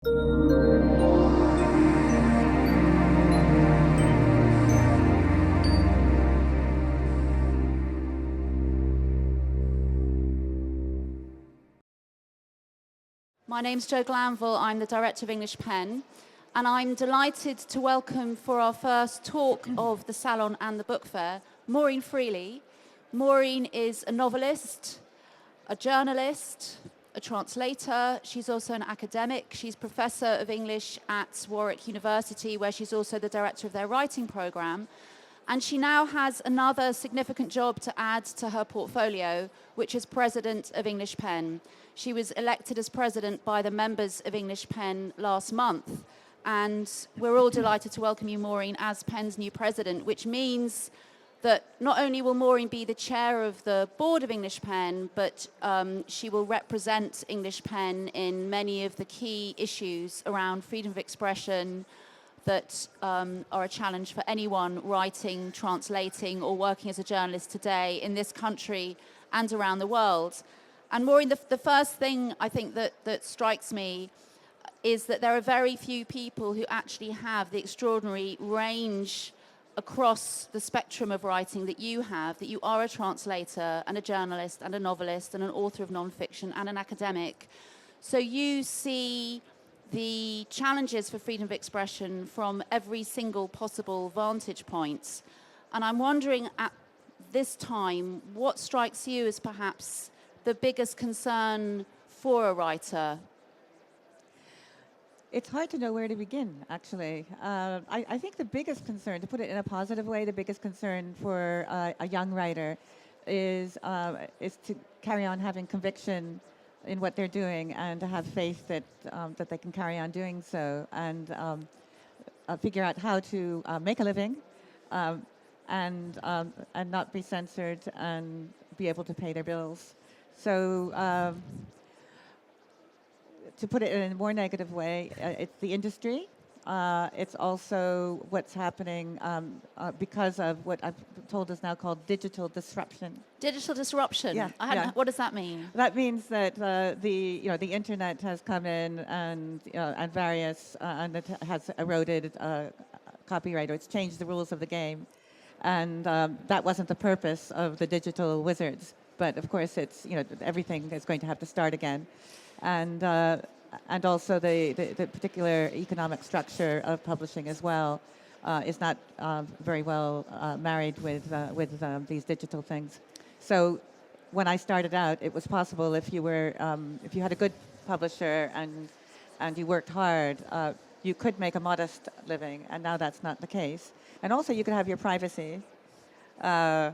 My name's Jo Glanville. I'm the Director of English PEN, and I'm delighted to welcome for our first talk of the Salon and the Book Fair, Maureen Freely. Maureen is a novelist, a journalist, a translator. She's also an academic. She's Professor of English at Warwick University, where she's also the Director of their writing programme. And she now has another significant job to add to her portfolio, which is President of English PEN. She was elected as President by the members of English PEN last month. And we're all delighted to welcome you, Maureen, as PEN's new President, which means that not only will Maureen be the chair of the board of English PEN, but she will represent English PEN in many of the key issues around freedom of expression that are a challenge for anyone writing, translating, or working as a journalist today in this country and around the world. And Maureen, the first thing I think that strikes me is that there are very few people who actually have the extraordinary range across the spectrum of writing that you have, that you are a translator and a journalist and a novelist and an author of nonfiction and an academic. So you see the challenges for freedom of expression from every single possible vantage point. And I'm wondering at this time, what strikes you as perhaps the biggest concern for a writer? It's hard to know where to begin, actually. I think the biggest concern, to put it in a positive way, the biggest concern for a young writer is to carry on having conviction in what they're doing and to have faith that that they can carry on doing so and figure out how to make a living and not be censored and be able to pay their bills. So to put it in a more negative way, it's the industry. It's also what's happening because of what I've told is now called digital disruption. Digital disruption? Yeah. What does that mean? That means that the internet has come in and various and it has eroded copyright, or it's changed the rules of the game, and that wasn't the purpose of the digital wizards. But of course, it's everything is going to have to start again, and also the particular economic structure of publishing as well is not very well married with these digital things. So when I started out, it was possible if you had a good publisher and you worked hard, you could make a modest living, and now that's not the case. And also you could have your privacy, so.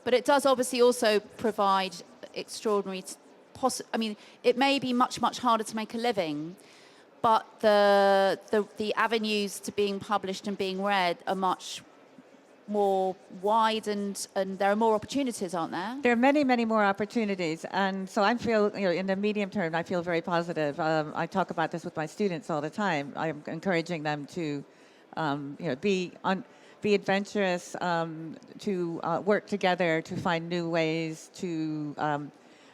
But it does obviously also provide extraordinary it may be much, much harder to make a living, but the avenues to being published and being read are much more wide, and there are more opportunities, aren't there? There are many, many more opportunities, and so I feel, in the medium term, I feel very positive. I talk about this with my students all the time. I'm encouraging them to, be adventurous, to work together to find new ways to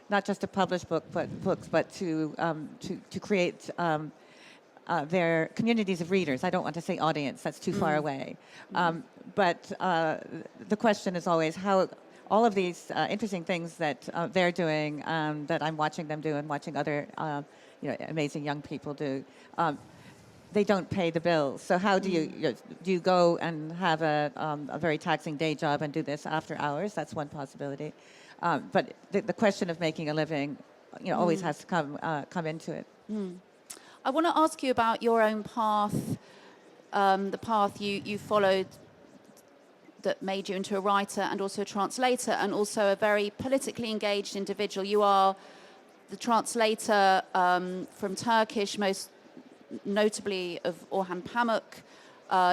not just to publish books, but to create their communities of readers. I don't want to say audience; that's too far away. But the question is always how all of these interesting things that they're doing, that I'm watching them do, and watching other amazing young people do. They don't pay the bills. So how do you go and have a very taxing day job and do this after hours? That's one possibility. But the question of making a living, always has to come into it. I want to ask you about your own path, the path you followed that made you into a writer and also a translator and also a very politically engaged individual. You are the translator from Turkish, most notably of Orhan Pamuk.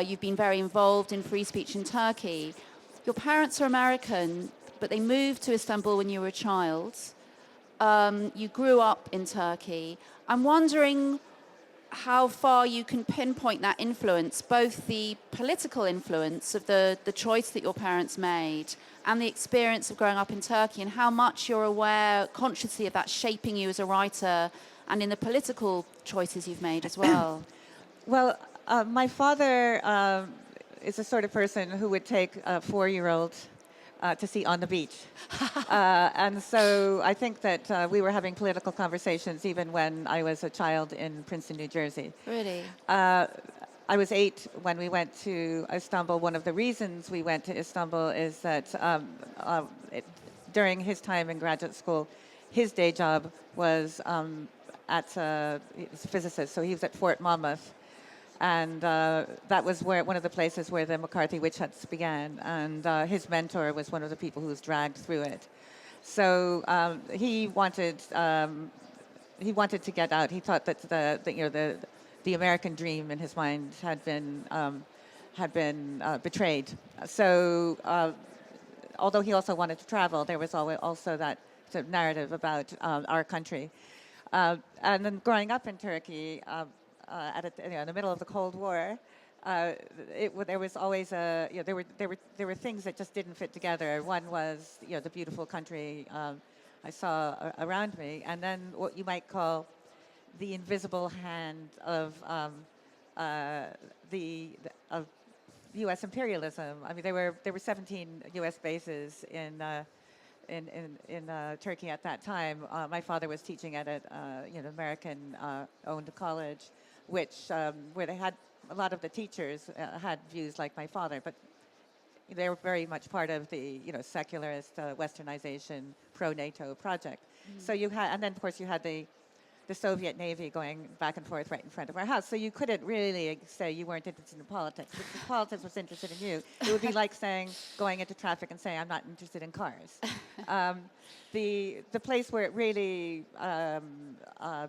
You've been very involved in free speech in Turkey. Your parents are American, but they moved to Istanbul when you were a child. You grew up in Turkey. I'm wondering how far you can pinpoint that influence, both the political influence of the choice that your parents made and the experience of growing up in Turkey, and how much you're aware consciously of that shaping you as a writer and in the political choices you've made as well. Well, my father is the sort of person who would take a 4-year-old to see On the Beach. And so I think that we were having political conversations even when I was a child in Princeton, New Jersey. Really? I was 8 when we went to Istanbul. One of the reasons we went to Istanbul is that during his time in graduate school, his day job was he's a physicist, so he was at Fort Monmouth. And that was one of the places where the McCarthy witch hunts began. And his mentor was one of the people who was dragged through it. So he wanted to get out. He thought that the American dream in his mind had been betrayed. So although he also wanted to travel, there was also that sort of narrative about our country. And then growing up in Turkey. In the middle of the Cold War, there was always there were things that just didn't fit together. One was the beautiful country I saw around me, and then what you might call the invisible hand of of U.S. imperialism. I mean, there were 17 U.S. bases in Turkey at that time. My father was teaching at an American-owned college, where they had a lot of the teachers had views like my father, but they were very much part of the secularist westernization pro-NATO project. So you had, and then of course you had the Soviet Navy going back and forth right in front of our house. So you couldn't really say you weren't interested in politics. If politics was interested in you, it would be like saying, going into traffic and saying, I'm not interested in cars. The place where it really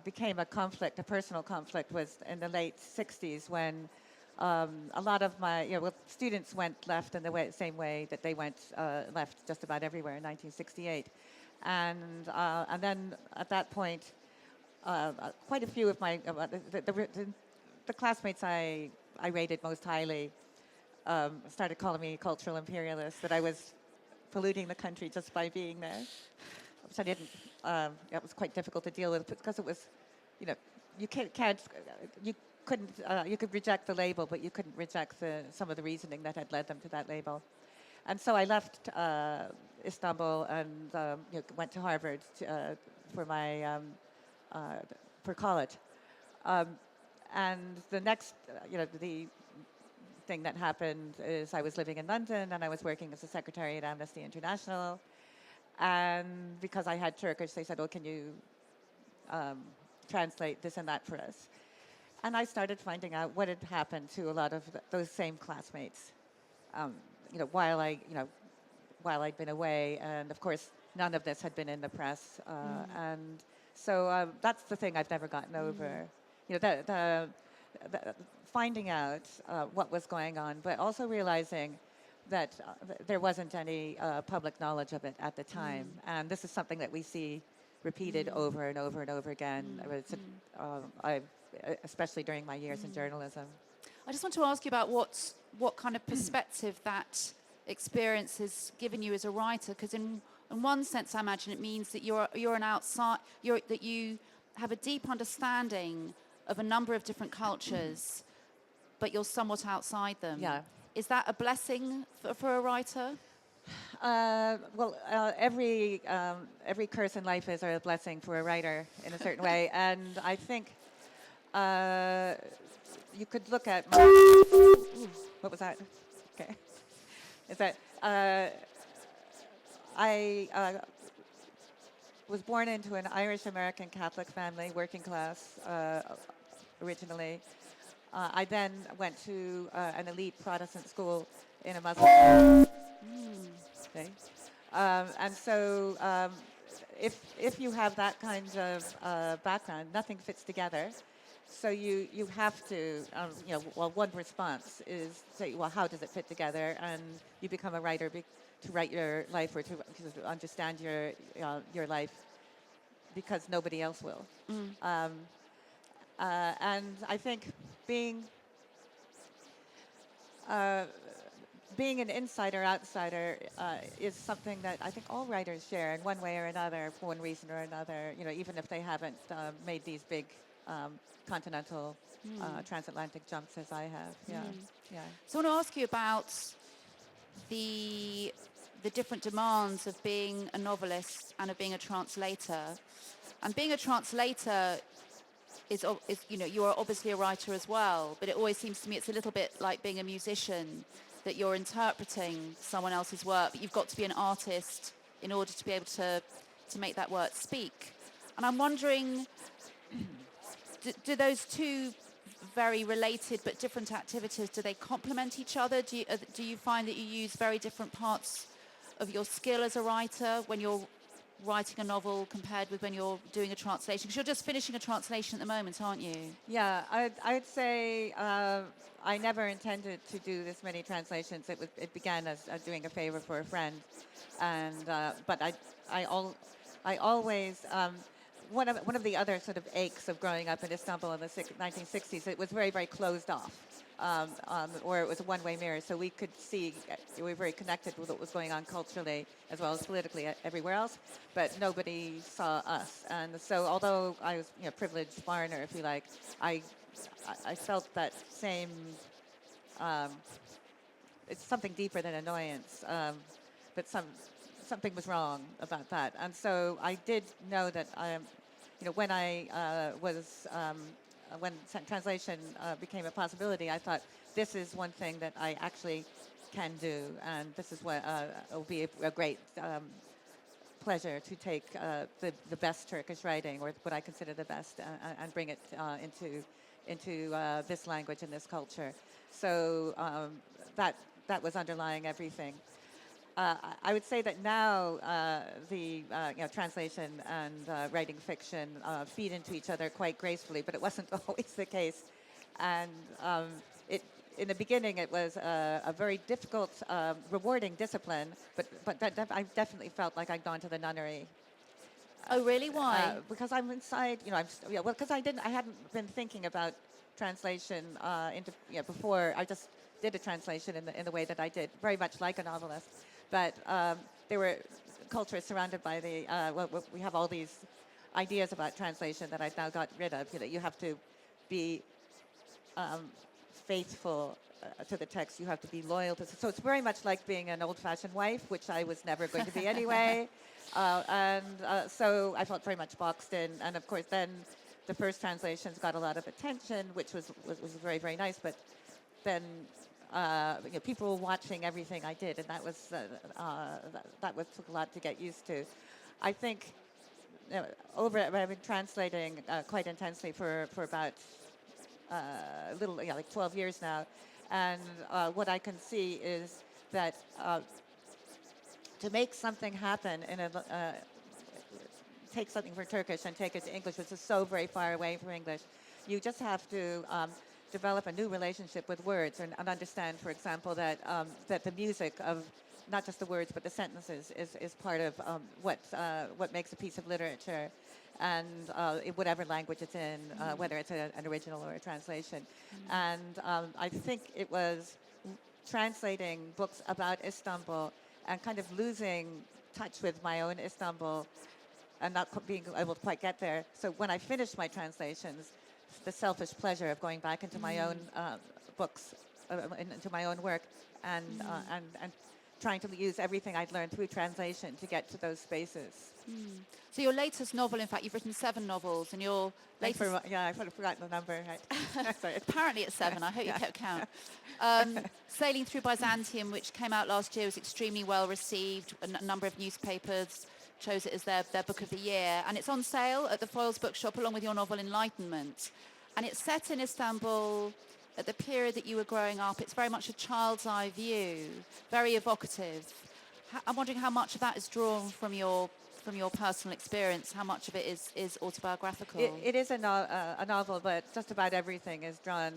became a conflict, a personal conflict, was in the late 60s when a lot of my students went left in the same way that they went left just about everywhere in 1968. And then at that point, quite a few of my the classmates I rated most highly started calling me cultural imperialist, that I was polluting the country just by being there, which I didn't. It was quite difficult to deal with because it was, you could reject the label, but you couldn't reject some of the reasoning that had led them to that label. And so I left Istanbul and went to Harvard for college. And the next, the thing that happened is I was living in London and I was working as a secretary at Amnesty International. And because I had Turkish, they said, "Oh, can you translate this and that for us?" And I started finding out what had happened to a lot of those same classmates, while I'd been away. And of course, none of this had been in the press. And so that's the thing I've never gotten over. The finding out what was going on, but also realizing that there wasn't any public knowledge of it at the time. And this is something that we see repeated over and over and over again, especially during my years in journalism. I just want to ask you about what kind of perspective that experience has given you as a writer, because in one sense, I imagine it means that you're an outside, that you have a deep understanding of a number of different cultures, but you're somewhat outside them. Yeah. Is that a blessing for a writer? Every curse in life is a blessing for a writer in a certain way, and I think you could look at what was that? Okay, is that I was born into an Irish American Catholic family, working class originally. I then went to an elite Protestant school in a Muslim. Okay. And so if you have that kind of background, nothing fits together. So you have to, one response is say, well, how does it fit together? And you become a writer to write your life or to understand your life because nobody else will. And I think being being an insider-outsider is something that I think all writers share in one way or another, for one reason or another. You know, even if they haven't made these big continental, transatlantic jumps as I have. Yeah, yeah. So I want to ask you about the different demands of being a novelist and of being a translator. And being a translator is you know, you are obviously a writer as well, but it always seems to me it's a little bit like being a musician, that you're interpreting someone else's work, but you've got to be an artist in order to be able to make that work speak. And I'm wondering, do those two very related but different activities, do they complement each other? Do you find that you use very different parts of your skill as a writer when you're writing a novel compared with when you're doing a translation? Because you're just finishing a translation at the moment, aren't you? Yeah, I'd say I never intended to do this many translations. It began as doing a favor for a friend, and but I always one of the other sort of aches of growing up in Istanbul in the 1960s, it was very, very closed off. Or it was a one-way mirror, so we could see, we were very connected with what was going on culturally as well as politically everywhere else, but nobody saw us. And so although I was, you know, privileged foreigner, if you like, I felt that same, it's something deeper than annoyance, but something was wrong about that. And so I did know that you know, when I when translation became a possibility, I thought this is one thing that I actually can do, and this is what it will be a great pleasure to take the best Turkish writing, or what I consider the best, and bring it into this language and this culture. So that was underlying everything. I would say that now the you know, translation and writing fiction feed into each other quite gracefully, but it wasn't always the case. And in the beginning, it was a very difficult, rewarding discipline, but I definitely felt like I'd gone to the nunnery. Oh, really? Why? Because I'm inside, you know, because I hadn't been thinking about translation into, you know, before. I just did a translation in the way that I did, very much like a novelist. But there were cultures surrounded by the, we have all these ideas about translation that I've now got rid of. You know, you have to be faithful to the text. You have to be loyal to. So it's very much like being an old-fashioned wife, which I was never going to be anyway. So I felt very much boxed in. And of course, then the first translations got a lot of attention, which was very, very nice. But then you know, people were watching everything I did, and that was took a lot to get used to. I think you know, I've been translating quite intensely for about like 12 years now, and what I can see is that to make something happen in a take something from Turkish and take it to English, which is so very far away from English, you just have to develop a new relationship with words and understand, for example, that that the music of not just the words but the sentences is part of what makes a piece of literature, and in whatever language it's in, whether it's an original or a translation. And I think it was translating books about Istanbul and kind of losing touch with my own Istanbul and not being able to quite get there. So when I finished my translations, the selfish pleasure of going back into my own books, into my own work, and trying to use everything I'd learned through translation to get to those spaces. So your latest novel, in fact, you've written 7 novels, and your latest... Yeah, I've forgotten the number. Right. Sorry. Apparently it's 7. I hope you kept count. Sailing Through Byzantium, which came out last year, was extremely well received. A number of newspapers chose it as their book of the year. And it's on sale at the Foyles bookshop along with your novel Enlightenment. And it's set in Istanbul at the period that you were growing up. It's very much a child's eye view, very evocative. I'm wondering how much of that is drawn from your personal experience, how much of it is autobiographical? It is a novel, but just about everything is drawn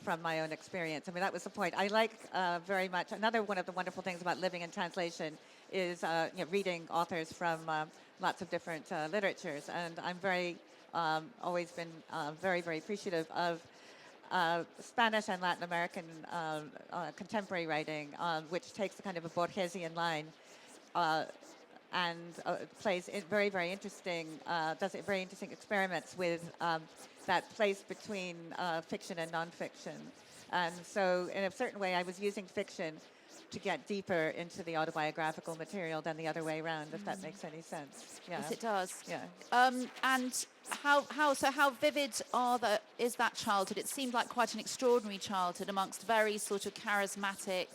from my own experience. I mean, that was the point. I like very much, another one of the wonderful things about living in translation is reading authors from lots of different literatures. And I'm very always been very, very appreciative of Spanish and Latin American contemporary writing, which takes a kind of a Borgesian line and plays very, very interesting, does very interesting experiments with that place between fiction and nonfiction. And so in a certain way, I was using fiction to get deeper into the autobiographical material than the other way around, if that makes any sense. Yeah. Yes, it does. Yeah. And how vivid is that childhood? It seemed like quite an extraordinary childhood amongst very sort of charismatic,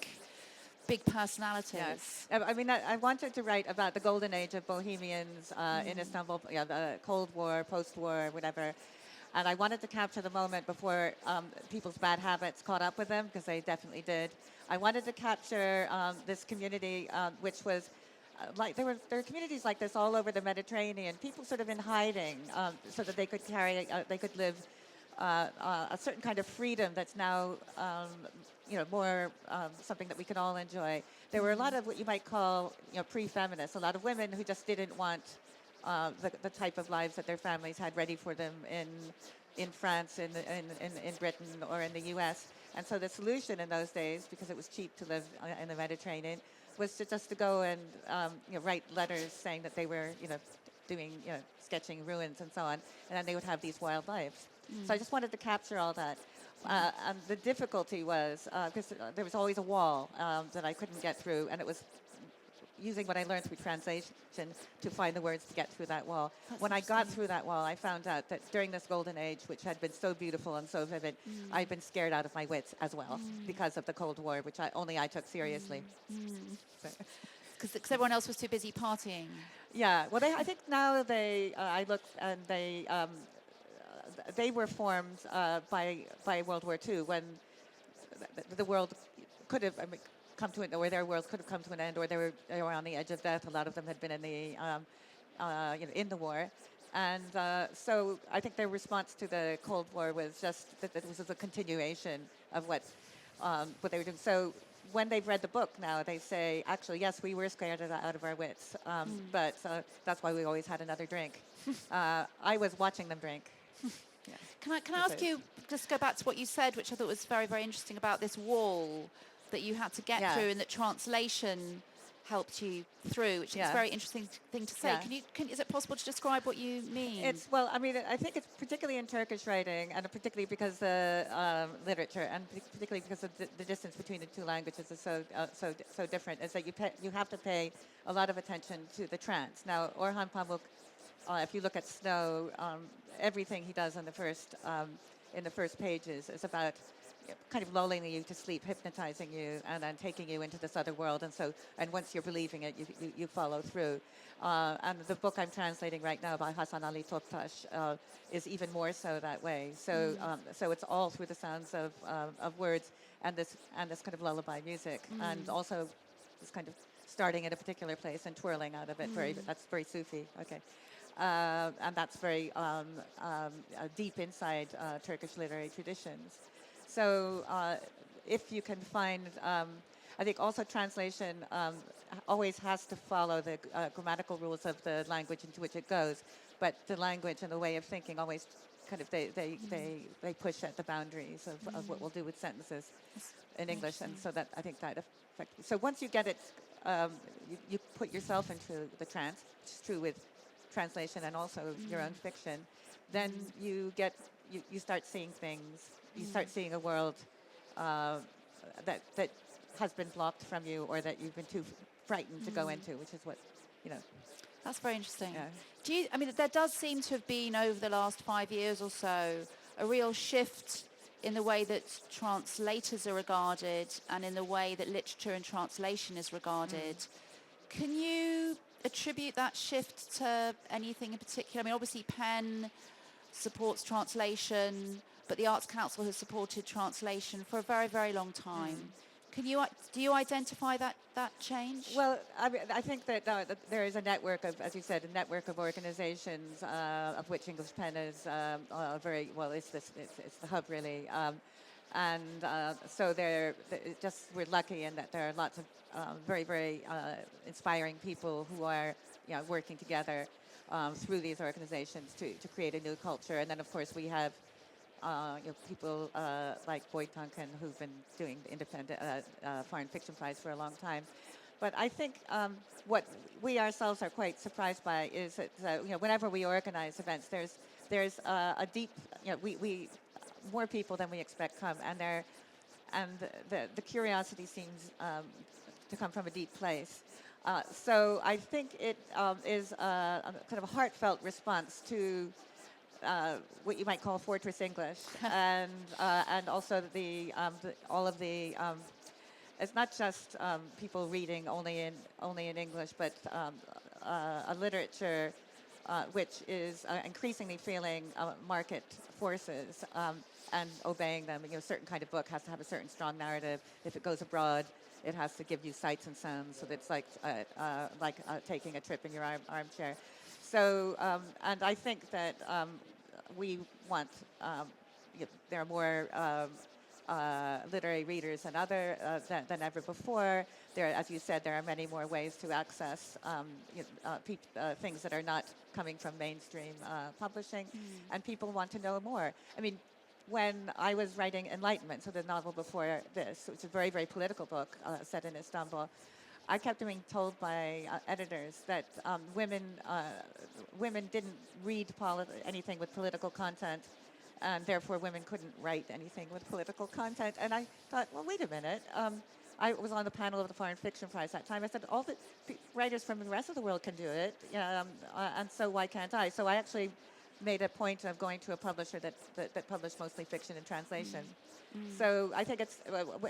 big personalities. Yes. I mean, I wanted to write about the golden age of bohemians in Istanbul, the Cold War, post-war, whatever. And I wanted to capture the moment before people's bad habits caught up with them, because they definitely did. I wanted to capture this community, which was like there were communities like this all over the Mediterranean. People sort of in hiding, so that they could they could live a certain kind of freedom that's now, more something that we can all enjoy. There were a lot of what you might call, pre-feminists. A lot of women who just didn't want the type of lives that their families had ready for them in France, in Britain, or in the U.S. And so the solution in those days, because it was cheap to live in the Mediterranean, was just to go and write letters saying that they were doing sketching ruins and so on, and then they would have these wild lives. So I just wanted to capture all that. And the difficulty was because there was always a wall that I couldn't get through, and it was using what I learned through translation to find the words to get through that wall. When I got through that wall, I found out that during this golden age, which had been so beautiful and so vivid, I'd been scared out of my wits as well because of the Cold War, which I took seriously. Because everyone else was too busy partying. Yeah, well, I think now I look and they were formed by World War II, when the world could have come to an, or their worlds could have come to an end, or they were on the edge of death. A lot of them had been in the war, and so I think their response to the Cold War was just that it was a continuation of what they were doing. So when they've read the book now, they say, actually, yes, we were scared out of our wits, but that's why we always had another drink. I was watching them drink. Yeah. Can I ask you, just go back to what you said, which I thought was very, very interesting, about this wall that you had to get through, and that translation helped you through, which is a very interesting thing to say. Yeah. Is it possible to describe what you mean? I think it's particularly in Turkish writing, and particularly because the literature, and particularly because of the distance between the two languages is so different, is that you have to pay a lot of attention to the trance. Now, Orhan Pamuk, if you look at Snow, everything he does in the first pages is about kind of lulling you to sleep, hypnotizing you, and then taking you into this other world. And once you're believing it, you follow through. And the book I'm translating right now by Hasan Ali Toptaş is even more so that way. So it's all through the sounds of words and this kind of lullaby music, and also this kind of starting at a particular place and twirling out of it. That's very Sufi. Okay. And that's very deep inside Turkish literary traditions. So if you can find, I think also translation always has to follow the grammatical rules of the language into which it goes, but the language and the way of thinking always kind of, they push at the boundaries of what we'll do with sentences in English, and so that, I think that affects. So once you get it, you put yourself into the trance, which is true with translation and also your own fiction, then you start seeing things. You start seeing a world that has been blocked from you, or that you've been too frightened to go into, which is what, That's very interesting. Yeah. There does seem to have been, over the last 5 years or so, a real shift in the way that translators are regarded, and in the way that literature and translation is regarded. Can you attribute that shift to anything in particular? Obviously PEN supports translation, but the Arts Council has supported translation for a very, very long time. Do you identify that change? Well, I think that there is a network of, as you said, a network of organizations, of which English PEN is very well. It's the hub, really, so we're lucky in that there are lots of very, very inspiring people who are working together. through these organizations to create a new culture. And then, of course, we have people like Boyd Duncan who've been doing the independent foreign fiction prize for a long time. But I think what we ourselves are quite surprised by is that whenever we organize events, there's a deep we more people than we expect come, and the curiosity seems to come from a deep place. So I think it is a kind of a heartfelt response to what you might call Fortress English, and also all of the. It's not just people reading only in English, but a literature which is increasingly feeling market forces and obeying them. A certain kind of book has to have a certain strong narrative. If it goes abroad, it has to give you sights and sounds. So it's like taking a trip in your armchair. So and I think that we want there are more. Literary readers than ever before. As you said, there are many more ways to access things that are not coming from mainstream publishing, and people want to know more. I mean, when I was writing Enlightenment, so the novel before this, which is a very, very political book set in Istanbul, I kept being told by editors that women didn't read anything with political content, and therefore women couldn't write anything with political content. And I thought, well, wait a minute. I was on the panel of the Foreign Fiction Prize that time. I said, all the writers from the rest of the world can do it, and so why can't I? So I actually made a point of going to a publisher that published mostly fiction and translation. So I think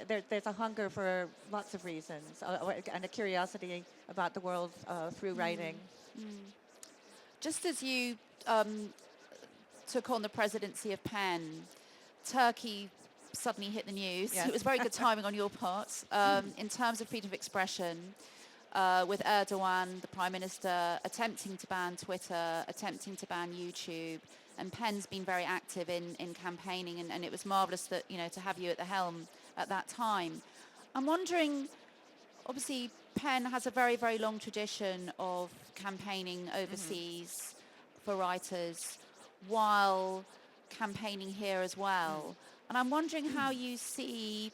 there's a hunger for lots of reasons, and a curiosity about the world through writing. Just as you took on the presidency of PEN, Turkey suddenly hit the news. Yes. It was very good timing on your part in terms of freedom of expression, with Erdogan, the Prime Minister, attempting to ban Twitter, attempting to ban YouTube, and PEN's been very active in campaigning, and it was marvellous that to have you at the helm at that time. I'm wondering, obviously PEN has a very, very long tradition of campaigning overseas for writers, while campaigning here as well. And I'm wondering how you see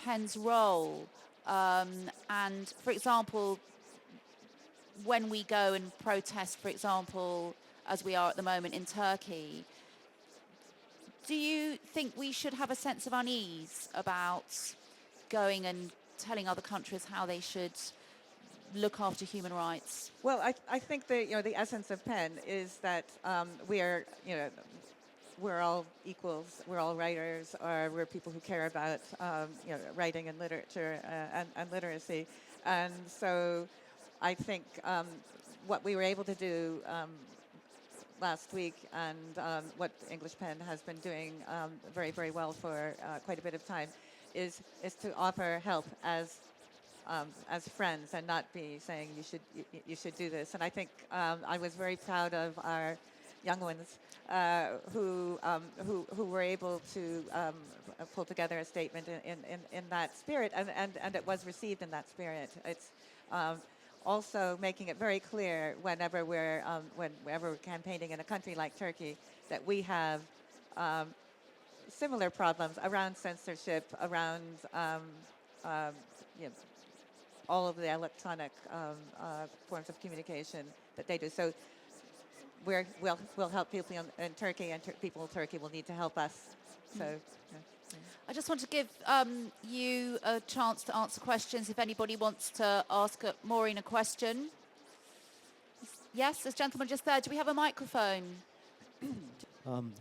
PEN's role. And, for example, when we go and protest, for example, as we are at the moment in Turkey, do you think we should have a sense of unease about going and telling other countries how they should look after human rights? Well, I think the essence of PEN is that we're all equals. We're all writers, or we're people who care about writing and literature and literacy. And so I think what we were able to do last week, and what English PEN has been doing very, very well for quite a bit of time, is to offer help as friends, and not be saying you should do this. And I think I was very proud of our young ones who were able to pull together a statement in that spirit, and it was received in that spirit. It's also making it very clear whenever we're campaigning in a country like Turkey that we have similar problems around censorship, around all of the electronic forms of communication that they do. So we'll help people in Turkey, and people in Turkey will need to help us. So. I just want to give you a chance to answer questions if anybody wants to ask Maureen a question. Yes, this gentleman just there. Do we have a microphone?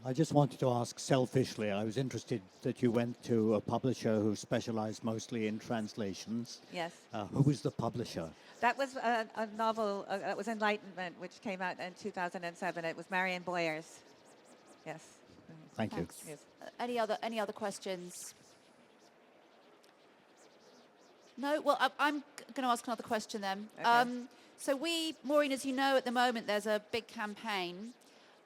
I just wanted to ask selfishly, I was interested that you went to a publisher who specialized mostly in translations. Yes. Who was the publisher? That was a novel, that was Enlightenment, which came out in 2007. It was Marion Boyers. Yes. Thank you. Yes. Any other questions? No? Well, I'm going to ask another question then. Okay. So Maureen, as you know, at the moment there's a big campaign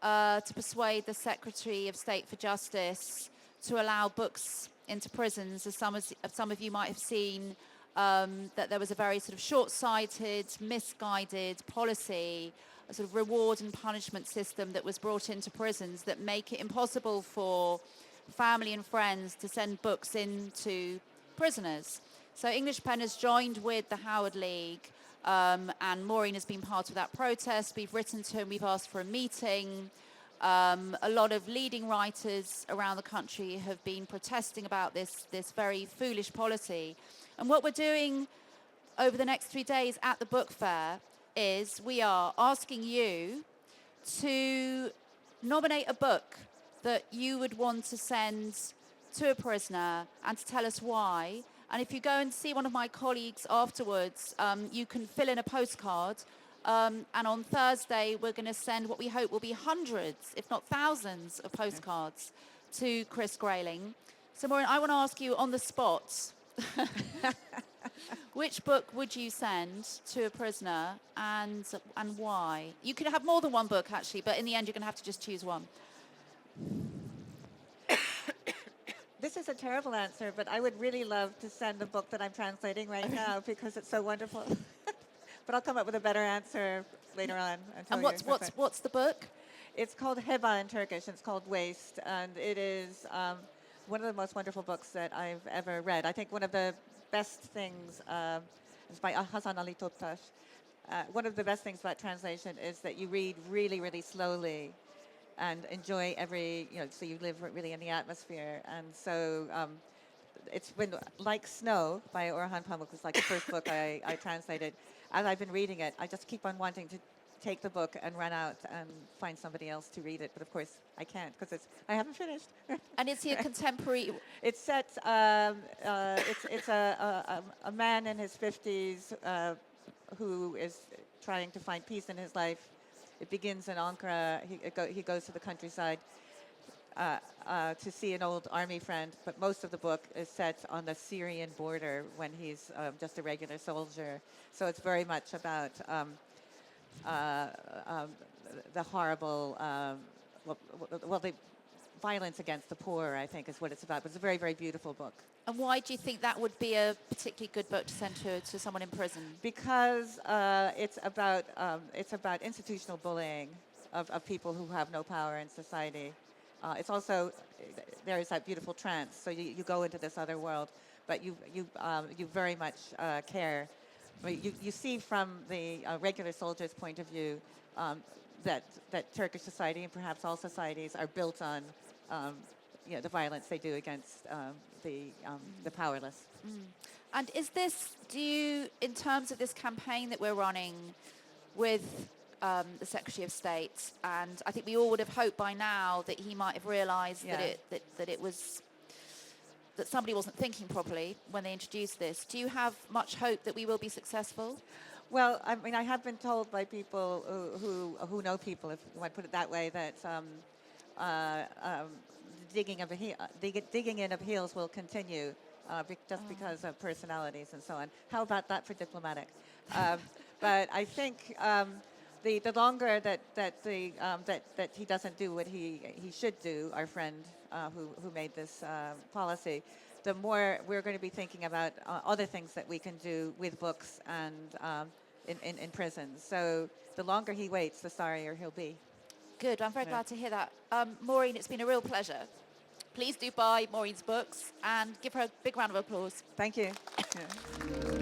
to persuade the Secretary of State for Justice to allow books into prisons. As some of you might have seen, that there was a very sort of short-sighted, misguided policy a sort of reward and punishment system that was brought into prisons that make it impossible for family and friends to send books into prisoners. So English PEN has joined with the Howard League, and Maureen has been part of that protest. We've written to him, we've asked for a meeting. A lot of leading writers around the country have been protesting about this very foolish policy. And what we're doing over the next 3 days at the book fair is we are asking you to nominate a book that you would want to send to a prisoner and to tell us why. And if you go and see one of my colleagues afterwards, you can fill in a postcard. And on Thursday, we're going to send what we hope will be hundreds, if not thousands, of postcards to Chris Grayling. So, Maureen, I want to ask you on the spot, which book would you send to a prisoner and why? You can have more than one book, actually, but in the end, you're going to have to just choose one. This is a terrible answer, but I would really love to send the book that I'm translating right now because it's so wonderful. But I'll come up with a better answer later on. And what's the book? It's called Heba in Turkish. It's called Waste, and it is one of the most wonderful books that I've ever read. I think one of the best things is by Hasan Ali Toptaş. One of the best things about translation is that you read really, really slowly and enjoy every, so you live really in the atmosphere. And so it's been like Snow by Orhan Pamuk, was like the first book I translated. As I've been reading it, I just keep on wanting to take the book and run out and find somebody else to read it. But of course, I can't because I haven't finished. And is he a contemporary? It's set, it's a man in his 50s who is trying to find peace in his life. It begins in Ankara. He goes to the countryside to see an old army friend, but most of the book is set on the Syrian border when he's just a regular soldier. So it's very much about the horrible, the violence against the poor, I think, is what it's about. But it's a very, very beautiful book. And why do you think that would be a particularly good book to send to someone in prison? Because it's about institutional bullying of people who have no power in society. It's also, there is that beautiful trance. So you go into this other world, but you very much care. You see from the regular soldier's point of view that Turkish society and perhaps all societies are built on the violence they do against the powerless. And is this, in terms of this campaign that we're running with the Secretary of State, and I think we all would have hoped by now that he might have realised that somebody wasn't thinking properly when they introduced this. Do you have much hope that we will be successful? Well, I mean, I have been told by people who know people, if you want to put it that way, that digging in of heels will continue just because of personalities and so on. How about that for diplomatic? But I think the longer that he doesn't do what he should do, our friend who made this policy, the more we're going to be thinking about other things that we can do with books and in prisons. So the longer he waits, the sorrier he'll be. Good. I'm very glad to hear that. Maureen, it's been a real pleasure. Please do buy Maureen's books and give her a big round of applause. Thank you. Yeah.